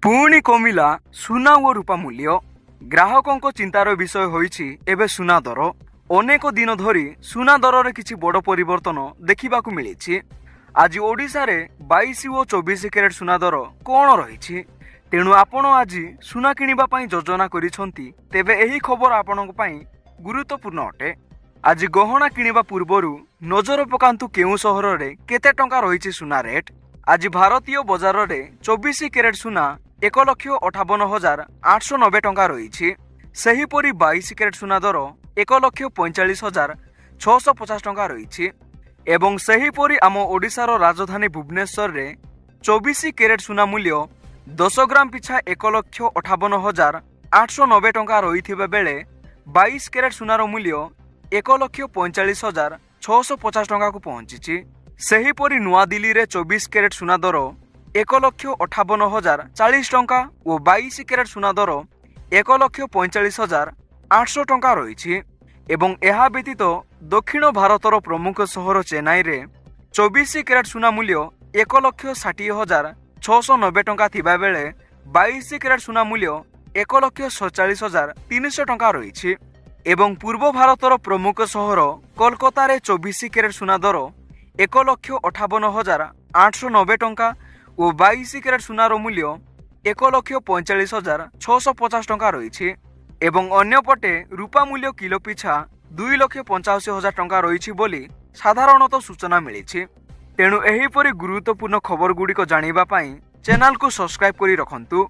पुणी कमिला सुना और रूपा मूल्य ग्राहकों चिंतार विषय होइछि एबे सुना दर। अनेक दिन धरी सुना दर रे किछि बड़ परिवर्तन देखा मिली। आज ओडिशा रे 22 और 24 कैरेट सुना दर कौन रही तेणु आपण आज सुना किनिबा पई योजना करिसंती तेबे एही खबर आपणक पई गुरुत्वपूर्ण अटे। आज गहना किनिबा पूर्वरु नजर पकांतु केउ सहर रे केते टंका रही सुना रेट। आज भारतीय बजार रे 24 कैरेट सुना 1,58,890 टंका रही। सेहीपरि 22 कैरेट सुना दर 1,45,650 टंका रही। एवं सेहीपरि आम ओडिशार राजधानी भुवनेश्वर रे 24 कैरेट सुना मूल्य 10 ग्राम पिछा 1,58,890 टंका रही बेले 22 कैरेट सुनार मूल्य 1,45,650 टंका को पहुंची। सेहीपरि नुआ दिल्ली रे 24 कैरेट सुना दर 1,58,040 टंका और 22 कैरेट सुना दर 1,45,800 टंका रही। एवं यह व्यतीत दक्षिण भारतर प्रमुख सहर चेन्नई रे 24 कैरेट सुना मूल्य 1,60,690 टंका थिबा बेले 22 कैरेट सुना मूल्य 1,47,300 टंका रही। एवं पूर्व भारतर प्रमुख सहर कोलकाता रे 24 कैरेट सुना दर 1,58,890 टंका और 22 कैरेट सुनार मूल्य 1,45,650 टंका रही। एवं अन्यपटे रूपा मूल्य किलो पिछा 2,85,000 टंका रही बोली साधारणतः सूचना मिली। तेणु एहीपरि गुरुत्वपूर्ण खबर गुड़िक जानिबा पई चैनल को सब्सक्राइब करी रखंतु।